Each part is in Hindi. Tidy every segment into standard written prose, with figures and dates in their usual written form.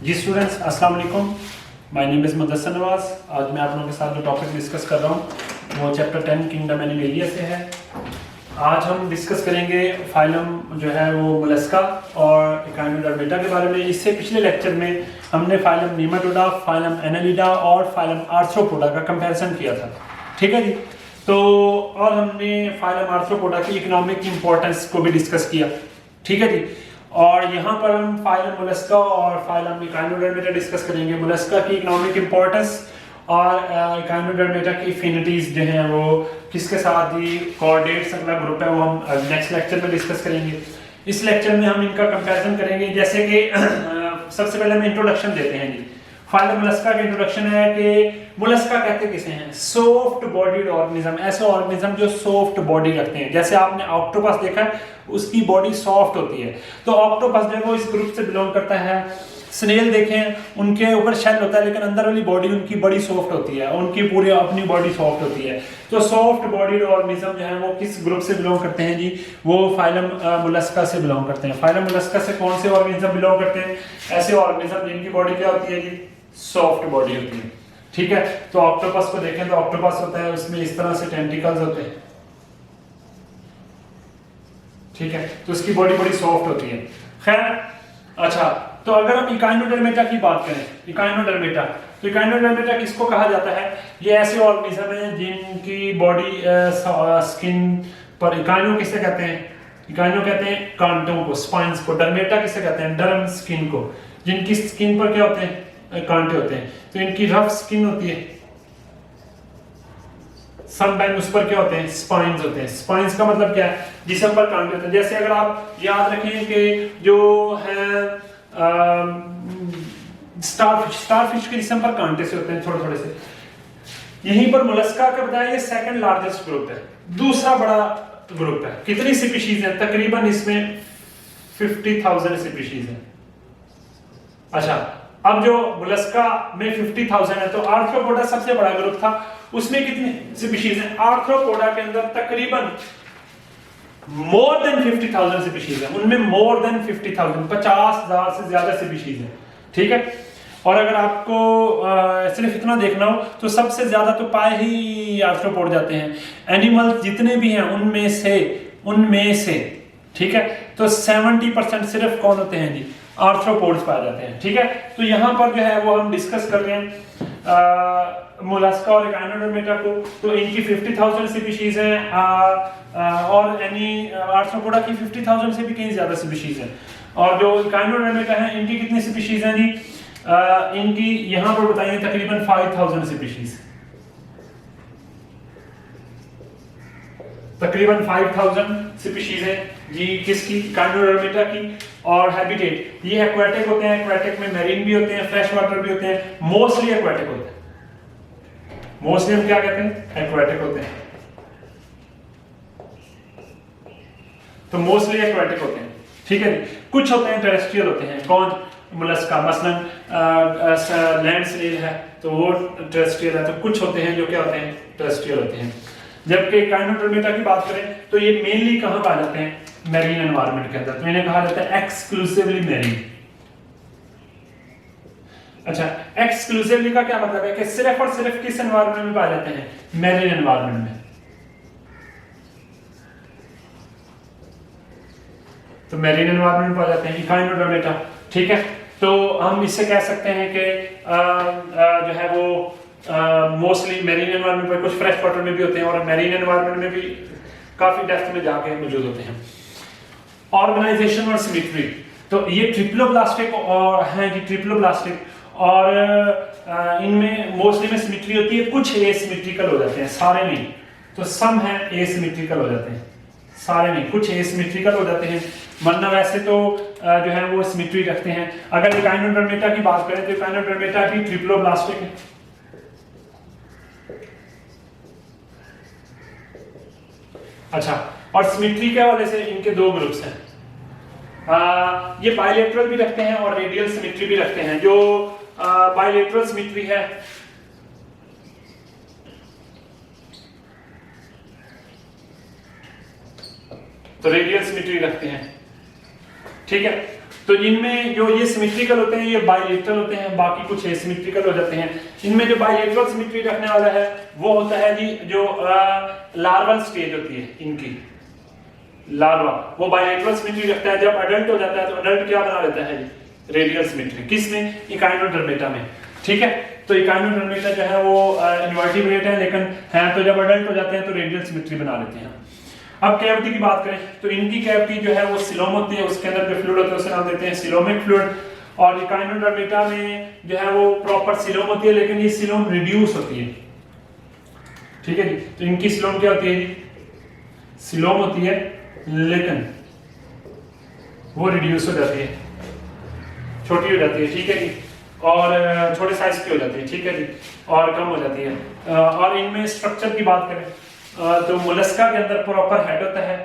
जी स्टूडेंट्स, अस्सलाम वालेकुम। My name is Mudassir Nawaz. आज मैं आप लोगों के साथ जो टॉपिक डिस्कस कर रहा हूँ वो चैप्टर 10 किंगडम एनिमेलिया से है। आज हम डिस्कस करेंगे फाइलम जो है वो मोलस्का और इकाइनोडर्मेटा के बारे में। इससे पिछले लेक्चर में हमने फाइलम नीमाटोडा, फाइलम एनालिडा और फाइलम आर्थ्रोपोडा का कंपैरिजन किया था, ठीक है जी। तो और हमने फाइलम आर्थ्रोपोडा की इकोनॉमिक इंपॉर्टेंस को भी डिस्कस किया, ठीक है जी। और यहाँ पर हम फाइलम मोलस्का और फाइलम इकाइनोडर्मेटा डिस्कस करेंगे। मोलस्का की इकोनॉमिक इंपॉर्टेंस और इकाइनोडर्मेटा की एफिनिटीज जो हैं वो किसके साथ ही कॉर्डेट्स अगला ग्रुप है वो हम नेक्स्ट लेक्चर में डिस्कस करेंगे। इस लेक्चर में हम इनका कंपैरिजन करेंगे। जैसे कि सबसे पहले हम इंट्रोडक्शन देते हैं जी। फाइलम मोलस्का का इंट्रोडक्शन है कि मोलस्का कहते किसे हैं? सॉफ्ट बॉडीड ऑर्गेनिज्म, ऐसे ऑर्गेनिज्म जो सॉफ्ट बॉडी रखते हैं। जैसे आपने ऑक्टोपस देखा है, उसकी बॉडी सॉफ्ट होती है, तो ऑक्टोपस जो है वो इस ग्रुप से बिलोंग करता है। स्नेल देखें, उनके ऊपर शेल होता है लेकिन अंदर वाली बॉडी उनकी बड़ी सॉफ्ट होती है, उनकी पूरी अपनी बॉडी सॉफ्ट होती है। तो सॉफ्ट बॉडीड ऑर्गेनिज्म जो है वो किस ग्रुप से बिलोंग करते हैं जी? वो फाइलम मोलस्का से बिलोंग करते हैं। फाइलम मोलस्का से कौन से ऑर्गेनिज्म बिलोंग करते हैं? ऐसे ऑर्गेनिज्म जिनकी बॉडी क्या होती है जी? सॉफ्ट बॉडी होती है, ठीक है। तो ऑक्टोपस को देखें तो ऑक्टोपस होता है, उसमें इस तरह से टेंटिकल्स होते हैं, ठीक है। तो उसकी बॉडी बड़ी सॉफ्ट होती है। खैर, अच्छा, तो अगर हम इकाइनोडर्मेटा की बात करें, इकाइनोडर्मेटा, तो इकाइनोडर्मेटा किसको कहा जाता है? ये ऐसे ऑर्गेनिज्म हैं जिनकी बॉडी स्किन पर, इकाइनो किसे कहते हैं? इकाइनो कहते हैं कांटों को, स्पाइन्स को। डर्मेटा किसे कहते हैं? डर्म स्किन को, जिनकी स्किन पर क्या होते हैं? कांटे होते हैं। तो इनकी रफ स्किन होती है, समटाइम उस पर क्या होते हैं? स्पाइन्स होते हैं। स्पाइन्स का मतलब क्या है? जिस्म पर कांटे होते हैं। जैसे अगर आप याद रखें कि जो है स्टारफिश के जिस्म पर कांटे से होते हैं, थोड़े थोड़े से। यहीं पर मोलस्का का बताया, ये सेकंड लार्जेस्ट ग्रुप है, दूसरा बड़ा ग्रुप है। कितनी स्पीशीज है? तकरीबन इसमें 50,000 स्पीशीज है। अच्छा, अब जो मोलस्का में 50,000 है, तो आर्थ्रोपोडा सबसे बड़ा ग्रुप था, उसमें कितनी स्पीशीज हैं? आर्थ्रोपोडा के अंदर तकरीबन मोर देन 50,000 स्पीशीज है। उनमें मोर देन 50,000, 50,000 से ज्यादा स्पीशीज है, ठीक है। और अगर आपको सिर्फ इतना देखना हो तो सबसे ज्यादा तो पाए ही आर्थ्रोपोड जाते हैं। एनिमल जितने भी हैं उनमें से ठीक है, तो 70% सिर्फ कौन होते हैं जी? आर्थ्रोपोड्स पाए जाते हैं, ठीक है। तो यहाँ पर जो है वो हम डिस्कस कर रहे हैं मोलस्का और इकाइनोडर्मेटा को। तो इनकी 50,000 स्पीशीज हैं और आर्थ्रोपोडा की 50,000 से भी कहीं ज्यादा स्पीशीज हैं। और जो इकाइनोडर्मेटा है, इनकी कितनी स्पीशीज हैं जी? इनकी यहाँ पर बताएंगे तकरीबन 5,000 स्पीशीज, तकरीबन 5,000 स्पीशीज है जी। किसकी? इकाइनोडर्मेटा की। और हैबिटेट, ये एक्वाटिक होते हैं। एक्वाटिक में मैरीन भी होते हैं, फ्रेश वाटर भी होते हैं, मोस्टली एक्वाटिक होते हैं। मोस्टली हम क्या कहते हैं? एक्वाटिक होते हैं। तो मोस्टली एक्वाटिक होते हैं, ठीक है। कुछ होते हैं टेरेस्ट्रियल होते हैं। कौन? मोलस्का, मसलन लैंड स्नेल है तो वो टेरेस्ट्रियल है। तो कुछ होते हैं जो क्या होते हैं? टेरेस्ट्रियल होते हैं। जबकि इकाइनोडर्मेटा की बात करें तो ये मेनली कहां पाए जाते हैं? मैरीन एनवायरनमेंट के अंदर। तो इन्हें कहा जाता है एक्सक्लूसिवली मैरीन। अच्छा, एक्सक्लूसिवली का क्या मतलब है? कि सिर्फ और सिर्फ किस एनवायरनमेंट में पाए जाते हैं? मैरीन एनवायरनमेंट में। तो मैरीन एनवायरनमेंट में पाए जाते हैं इकाइनोडर्मेटा, ठीक है। तो हम इससे कह सकते हैं कि जो है वो मोस्टली मैरीन एनवायरनमेंट में, कुछ फ्रेश वाटर में भी होते हैं और मैरीन एनवायरनमेंट में भी काफी डेप्थ में जाके मौजूद होते हैं। ऑर्गेनाइजेशन और सिमेट्री, तो ये ट्रिप्लोब्लास्टिक और हैं जी, ट्रिप्लोब्लास्टिक। और इनमें मोस्टली में सिमेट्री होती है, कुछ एसिमेट्रिकल हो जाते हैं, सारे नहीं। तो सम है एसिमेट्रिकल हो जाते हैं, सारे नहीं, कुछ एसिमेट्रिकल हो जाते हैं। वरना वैसे तो जो है वो सिमेट्री रखते हैं। अगर इकाइनोडर्मेटा की बात करें तो इकाइनोडर्मेटा भी ट्रिप्लोब्लास्टिक है। अच्छा, और सिमेट्री के हवाले से इनके दो ग्रुप्स हैं। ये बायलेटरल भी रखते हैं और रेडियल सिमेट्री भी रखते हैं। जो बायलेटरल सिमेट्री है, तो रेडियल सिमेट्री रखते हैं, ठीक है। तो इनमें जो ये सिमेट्रिकल होते हैं ये बाइलेटरल होते हैं, बाकी कुछ एसिमेट्रिकल हो जाते हैं। इनमें जो बाइलेटरल सिमेट्री रखने वाला है वो होता है जी जो लार्वल स्टेज होती है इनकी, लार्वा, वो बाइलेटरल सिमेट्री रखता है। जब अडल्ट हो जाता है तो अडल्ट क्या बना लेता है, रेडियल सिमेट्री। किसमें, इकाइनोडर्मेटा में, ठीक है। तो इकाइनोडर्मेटा जो है वो इन्वर्टिब्रेट है, लेकिन है तो जब अडल्ट हो जाते हैं तो रेडियल सिमेट्री बना लेते हैं। अब कैविटी की बात करें तो इनकी कैविटी जो है वो सिलोम होती है, उसके अंदर जो फ्लूइड होता है उसे नाम देते हैं सिलोमिक फ्लूइड। और इकाइनोडर्मेटा में जो है वो प्रॉपर सिलोम होती है, लेकिन ये सिलोम रिड्यूस होती है, ठीक है जी। तो इनकी सिलोम क्या होती है जी, सिलोम होती है लेकिन वो रिड्यूस हो जाती है, छोटी हो जाती है, ठीक है जी, और छोटे साइज की हो जाती है, ठीक है जी, और कम हो जाती है। और इनमें स्ट्रक्चर की बात करें तो मोलस्का के अंदर प्रॉपर हेड होता है,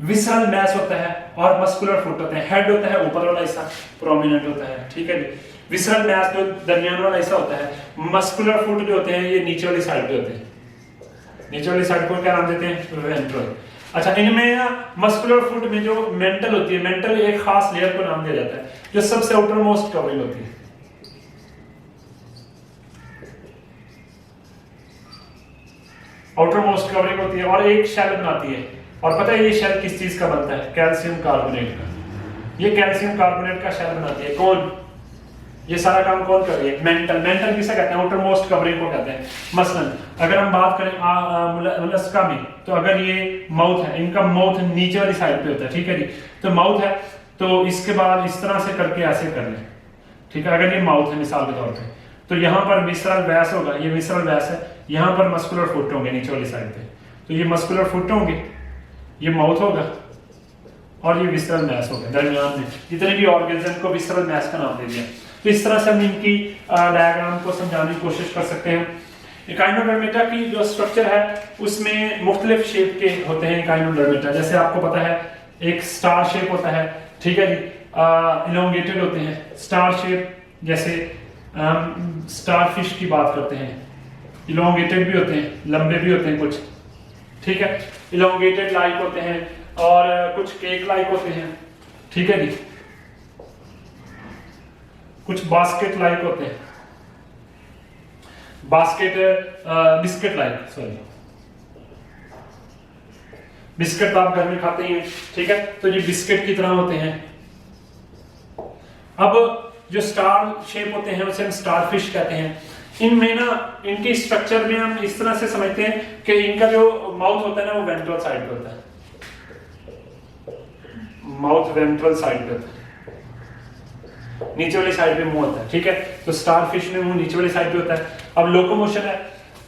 विसरल मैस होता है और मस्कुलर फुट होते हैं। हेड होता है ऊपर वाला हिस्सा प्रोमिनेंट होता है, ठीक है जी। विसरल मैस जो दरमियान वाला हिस्सा होता है, मस्कुलर फुट जो होते हैं ये नीचे वाली साइड पे होते हैं। नीचे वाली साइड को क्या नाम देते हैं, वेंट्रल। अच्छा, इनमें मस्कुलर फुट में जो मेंटल होती है, मेंटल एक खास लेयर को नाम दिया जाता है जो सबसे आउटर मोस्ट कवरिंग होती है। आउटर मोस्ट कवरिंग होती है और एक शेल बनाती है। और पता है ये शेल किस चीज का बनता है, कैल्शियम कार्बोनेट का। ये कैल्शियम कार्बोनेट का शेल बनाती है कौन, ये सारा काम कौन कर रही है, मेंटल। मेंटल किसे कहते हैं, आउटर मोस्ट कवरिंग को कहते हैं। मसलन अगर हम बात करें मोलस्का में, तो अगर ये माउथ है, इनका माउथ नीचे वाली साइड पे होता है, ठीक है जी। तो माउथ है तो इसके बाद इस तरह से करके ऐसे कर लें, ठीक है। अगर ये माउथ है मिसाल के तौर पे, तो यहाँ पर विसरल वैस होगा, ये विसरल वैस है, यहाँ पर मस्कुलर फुट होंगे नीचे वाली साइड पे, तो ये मस्कुलर फुट होंगे, ये माउथ होगा और ये विसरल मैस होगा। दरमियान में जितने भी ऑर्गेन्स को विसरल मैस का नाम दे दिया। तो इस तरह से हम इनकी डायग्राम को समझाने की कोशिश कर सकते हैं। इकाइनोडर्मेटा की जो स्ट्रक्चर है उसमें मुख्तलिफ शेप के होते हैं इकाइनोडर्मेटा। जैसे आपको पता है एक स्टार शेप होता है, ठीक है जी, इलोंगेटेड होते हैं स्टार शेप। जैसे स्टार फिश की बात करते हैं, इलोंगेटेड भी होते हैं, लंबे भी होते हैं कुछ, ठीक है। इलोंगेटेड लाइक होते हैं और कुछ केक लाइक होते हैं, ठीक है जी, कुछ बास्केट लाइक होते हैं, basket biscuit like, sorry biscuit तो आप घर में खाते ही हैं, ठीक है। तो ये बिस्किट की तरह होते हैं। अब जो स्टार शेप होते हैं उसे हम स्टार फिश कहते हैं। इनमें ना इनकी स्ट्रक्चर में हम इस तरह से समझते हैं कि इनका जो माउथ होता है ना वो वेंट्रल साइड पे होता है, माउथ वेंट्रल साइड पे होता है, नीचे वाली साइड पे मुंह होता है, ठीक है। तो स्टार फिश में मुंह नीचे वाली साइड पे होता है। अब लोकोमोशन है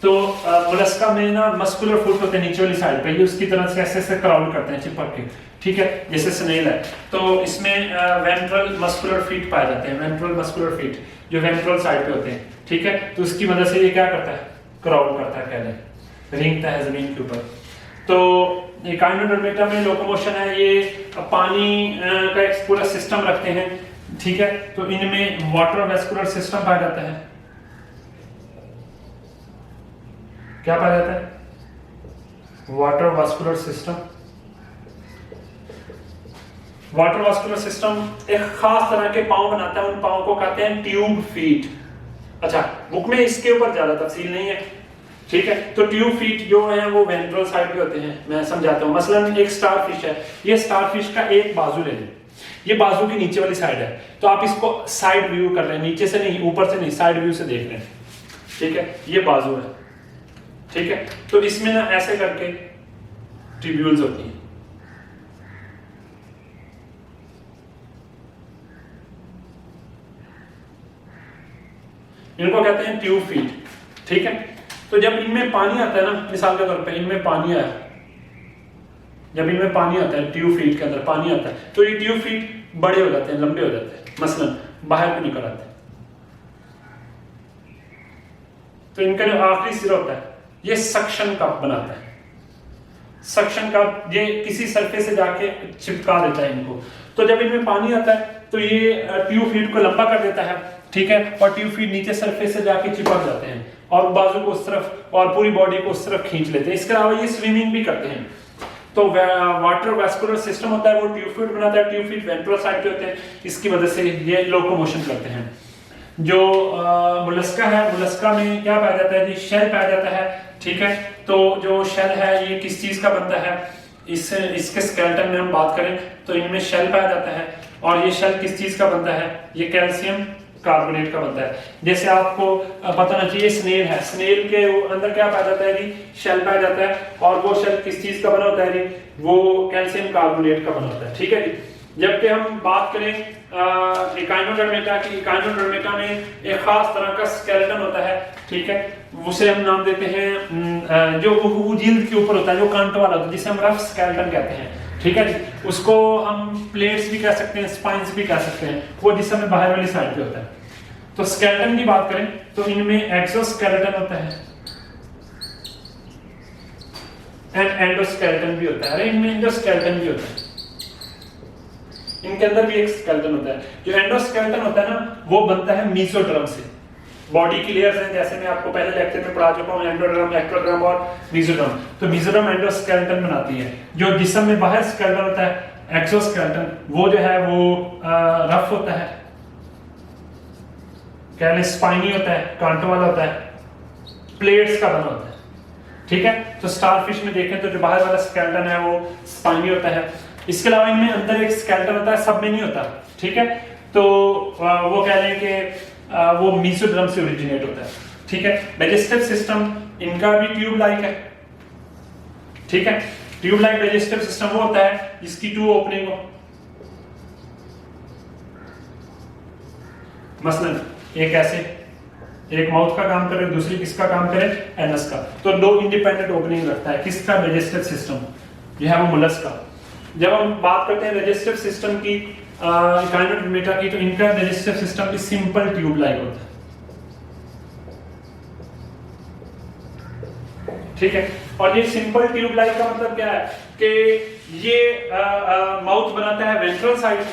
तो मोलस्का में ना मस्कुलर फुट होते हैं नीचे वाली साइड पे, ये उसकी तरह से ऐसे ऐसे क्राउल करते हैं चिपक के, ठीक है, जैसे स्नेल है। तो इसमें वेंट्रल मस्कुलर फीट पाए जाते हैं, वेंट्रल मस्कुलर फीट जो वेंट्रल साइड पे होते हैं, ठीक है। तो उसकी वजह से ये क्या करता है, क्राउल करता है, कहते रेंगता है जमीन के ऊपर। तो इकाइनोडर्मेटा में लोकोमोशन है, ये पानी का एक पूरा सिस्टम रखते हैं, ठीक है। तो इनमें वाटर वेस्कुलर सिस्टम पाया जाता है। क्या पाया जाता है, water vascular system. Water vascular system एक खास तरह के पांव बनाता है, उन पांव को कहते हैं ट्यूब फीट। अच्छा, बुक में इसके ऊपर ज्यादा तफसील नहीं है, ठीक है। तो ट्यूब फीट जो है वो वेंट्रल साइड पे होते हैं, मैं समझाता हूँ। मसलन एक स्टार फिश है, ये स्टार फिश का एक बाजू ले लें, ये बाजू की नीचे वाली साइड है, तो आप इसको साइड व्यू कर रहे हैं, नीचे से नहीं, ऊपर से नहीं, साइड व्यू से देख रहे हैं, ठीक है। ये बाजू है, ठीक है। तो इसमें ना ऐसे करके ट्यूब्यूल्स होती हैं, इनको कहते हैं ट्यूब फीट, ठीक है। तो जब इनमें पानी आता है ना, मिसाल के तौर पे इनमें पानी आया, जब इनमें पानी आता है, ट्यूब फीट के अंदर पानी आता है, तो ये ट्यूब फीट बड़े हो जाते हैं, लंबे हो जाते हैं, मसलन बाहर को निकल आते हैं। तो इनका जो आखिरी सिरा होता है ये सक्शन कप बनाता है। सक्शन कप ये किसी सरफेस से जाके चिपका देता है इनको। तो जब इनमें पानी आता है तो ये ट्यूब फीट को लंबा कर देता है, ठीक है, और ट्यूब फीट नीचे सरफेस से जाके चिपक जाते हैं और बाजू को उस तरफ और पूरी बॉडी को उस तरफ खींच लेते हैं। इसके अलावा ये स्विमिंग भी करते हैं। तो वाटर वेस्कुलर सिस्टम होता है वो ट्यूब फीड बनाता है, ट्यूब फीड वेंट्रल साइड पे होते हैं, इसकी वजह से ये लोकोमोशन करते हैं। जो मोलस्का है, मोलस्का में क्या पाया जाता है जी, शेल पाया जाता है, ठीक है। तो जो शेल है ये किस चीज का बनता है, इसके स्केलेटन में हम बात करें तो इनमें शेल पाया जाता है, और ये शेल किस चीज का बनता है, ये कैल्शियम कार्बोनेट का बनता है। जैसे आपको पता होना चाहिए स्नेल है, स्नेल के अंदर क्या पाया जाता है जी, शेल पाया जाता है, और वो शेल किस चीज का बना होता है जी, वो कैल्शियम कार्बोनेट का बना होता है, ठीक है जी। जबकि हम बात करें एकाइनोडर्मेटा की, एकाइनोडर्मेटा में एक खास तरह का स्केलेटन होता है, ठीक है, उसे हम नाम देते हैं जो वो जिल्द के ऊपर होता है, जो कांटों वाला होता है, जिसे हम रफ स्केलेटन कहते हैं, ठीक है जी। उसको हम प्लेट्स भी कह सकते हैं, स्पाइन्स भी कह सकते हैं, वो जिसमें में बाहर वाली साइड पे होता है। तो स्केलेटन की बात करें तो इनमें एक्सोस्केलेटन होता है एंड एंडोस्केलेटन भी होता है, अरे इनमें एंडोस्केलेटन भी होता है, इनके अंदर भी एक स्केलेटन होता है। जो एंडोस्केलेटन होता है ना, वो बनता है मेसोडर्म से। बॉडी की लेयर्स हैं, जैसे मैं आपको पहले लेक्चर में पढ़ा चुका हूं, एंडोडर्म, एक्टोडर्म और मेसोडर्म। तो मेसोडर्म एंडोस्केलेटन बनाती है। जो जिस्म में बाहर स्केलेटन होता है एक्सोस्केलेटन, वो जो है वो रफ होता है, कह लें स्पाइनी होता है, कांटों वाला होता है, प्लेट्स का बना होता है, ठीक है। तो स्टारफिश में देखें तो जो बाहर वाला स्केलेटन है वो स्पाइनी होता है। इसके अलावा इनमें अंदर एक स्केलेटन होता है, सब में नहीं होता, ठीक है। तो वो कह लें कि वो मेसोडर्म से ओरिजिनेट होता है, ठीक है। डाइजेस्टिव सिस्टम इनका भी ट्यूब लाइक है, ठीक है। ट्यूब लाइक डाइजेस्टिव सिस्टम वो होता है जिसकी 2 ओपनिंग हो, मसलन एक ऐसे, एक माउथ का काम करे, दूसरी किसका काम करे, एनस का। तो 2 इंडिपेंडेंट ओपनिंग रखता है किसका, डाइजेस्टिव सिस्टम, जो है वो मोलस्क का। जब हम बात करते हैं डाइजेस्टिव सिस्टम की, एकाइनोडर्मेटा की, तो इनका डाइजेस्टिव सिस्टम भी सिंपल ट्यूब लाइक होता है, ठीक है। और ये सिंपल ट्यूब लाइक का मतलब क्या है कि ये माउथ बनाता है वेंट्रल साइड,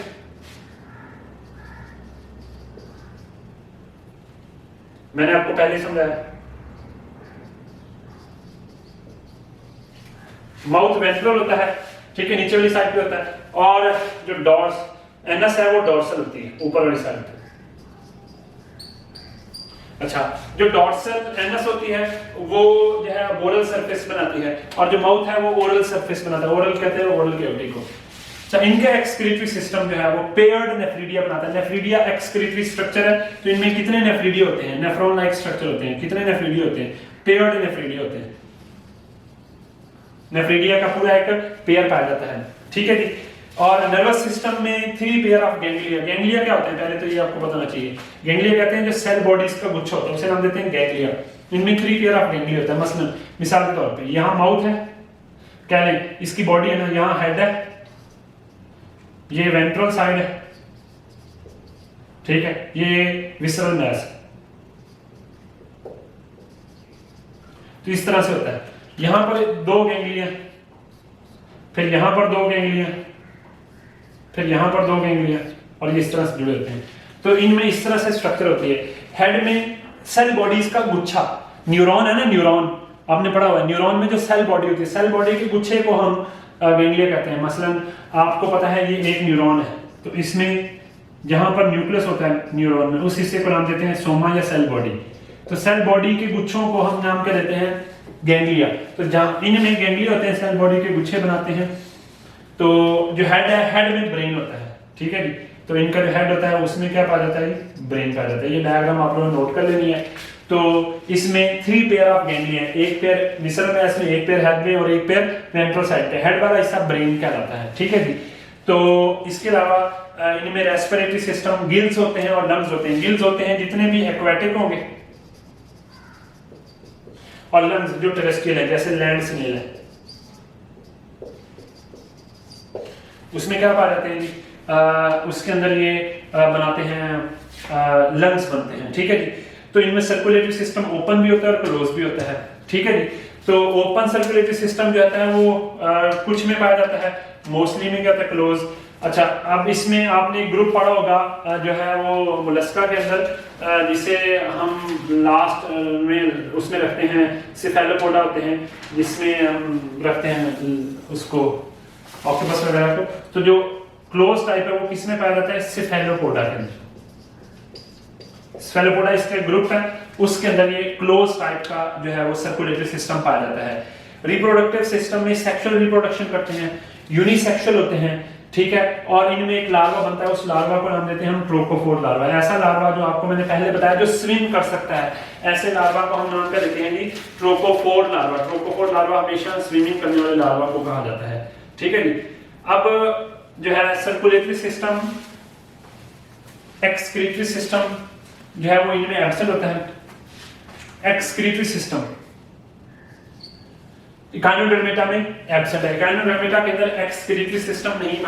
मैंने आपको पहले समझाया, माउथ वेंट्रल होता है, ठीक है, नीचे वाली साइड पे होता है, और जो डॉर्स एनस है वो डॉर्सल होती है, ऊपर वाली साइड पे। अच्छा, जो डॉर्सल एनस होती है वो जो है ओरल सरफेस बनाती है, और जो माउथ है वो ओरल सरफेस बनाता है, ओरल कहते हैं ओरल कैविटी को। अच्छा, इनका एक्सक्रीटरी सिस्टम जो है वो पेयर्ड नेफ्रिडिया बनाता है। नेफ्रिडिया एक्सक्रीटरी स्ट्रक्चर है, तो इनमें कितने नेफ्रिडिया होते हैं, नेफ्रॉन लाइक स्ट्रक्चर होते हैं, कितने नेफ्रिडिया होते हैं, पेयर्ड नेफ्रिडिया होते हैं। नेफ्रिडिया का पूरा एक पेयर पाया जाता है, ठीक है जी। और नर्वस सिस्टम में 3 पेयर ऑफ गैंग्लिया। गैंग्लिया क्या होते हैं, पहले तो ये आपको बताना चाहिए। गैंग्लिया कहते हैं जो सेल बॉडीज का गुच्छा होता है, उसे नाम देते हैं गैंग्लिया। इनमें 3 पेयर ऑफ गैंग्लिया होता है। मसलन मिसाल के तौर पे यहाँ माउथ है, कह लें इसकी बॉडी है ना, यहाँ हेड है, ये वेंट्रल साइड है, ठीक है, ये विसरल मैस। तो इस तरह से होता है। यहां पर 2 गैंग्लिया, फिर यहां पर 2 गैंग्लिया, फिर यहां पर 2 गैंग्लिया, और ये इस तरह से जुड़े होते हैं। तो इनमें इस तरह से स्ट्रक्चर होती है। हेड में सेल बॉडीज का गुच्छा, न्यूरॉन है ना, न्यूरॉन आपने पढ़ा हुआ है, न्यूरॉन में जो सेल बॉडी होती है, सेल बॉडी के गुच्छे को हम गैंग्लिया कहते हैं। मसलन आपको पता है ये एक न्यूरॉन है, तो इसमें जहां पर न्यूक्लियस होता है न्यूरॉन में, उस हिस्से को नाम देते हैं सोमा या सेल बॉडी। तो सेल बॉडी के गुच्छों को हम नाम क्या देते हैं, गैंग्लिया। तो जहां इनमें गैंग्लिया होते हैं, सेल बॉडी के गुच्छे बनाते हैं। तो जो हेड है, हेड में ब्रेन होता है, ठीक है जी। तो इनका जो हेड होता है उसमें क्या पाया जाता है, ब्रेन पाया जाता है। ये डायग्राम आप लोगों ने नोट कर लेनी है। तो इसमें 3 पेयर ऑफ गैंग्लिया, एक पेयर विसरल मैस में, एक पेयर हेड में, और एक पेयर वेंट्रल साइड पे। हेड वाला हिस्सा ब्रेन कहलाता है, ठीक है जी। तो इसके अलावा इनमें रेस्पिरेटरी सिस्टम, गिल्स होते हैं और लंग्स होते हैं। गिल्स होते हैं जितने भी एक्वेटिक होंगे, और लंग्स जो टेरेस्ट्रियल है, जैसे लैंड स्नेल है, उसमें क्या पाया जाते हैं जी, उसके अंदर ये बनाते हैं, लंग्स बनते हैं, ठीक है जी। तो इनमें सर्कुलेटरी सिस्टम ओपन भी होता है और क्लोज भी होता है, ठीक है जी। तो ओपन सर्कुलेटरी सिस्टम जो होता है वो कुछ में पाया जाता है, मोस्टली में क्या होता है क्लोज। अच्छा, अब इसमें आपने ग्रुप पढ़ा होगा जो है वो मोलस्का के अंदर, जिसे हम लास्ट में उसमें रखते हैं सिफेलोपोडा होते हैं, जिसमें हम रखते हैं उसको ऑक्टोपस वगैरह को। तो जो क्लोज टाइप है वो किसमें पाया जाता है? सिफेलोपोडा के अंदर। सिफेलोपोडा इसका ग्रुप है, उसके अंदर ये क्लोज टाइप का जो है वो सर्कुलेटरी सिस्टम पाया जाता है। रिप्रोडक्टिव सिस्टम में सेक्सुअल रिप्रोडक्शन करते हैं, यूनिसेक्सुअल होते हैं, ठीक है। और इनमें एक लार्वा बनता है, उस लार्वा को नाम देते हैं हम ट्रोकोफोर लार्वा। ऐसा लार्वा जो आपको मैंने पहले बताया जो स्विम कर सकता है, ऐसे लार्वा को हम नाम क्या देते हैं जी? Trochophore larva. ट्रोकोफोर लार्वा हमेशा स्विमिंग करने वाले लार्वा को कहा जाता है, ठीक है जी। अब जो है सर्कुलेटरी सिस्टम, एक्सक्रीटरी सिस्टम जो है वो इनमें एब्सेंट होता है। एक्सक्रीटरी सिस्टम इकाइनोडर्मेटा में एब्सेंट है। इकाइनोडर्मेटा के अंदर एक्सक्रीटरी सिस्टम नहीं पाया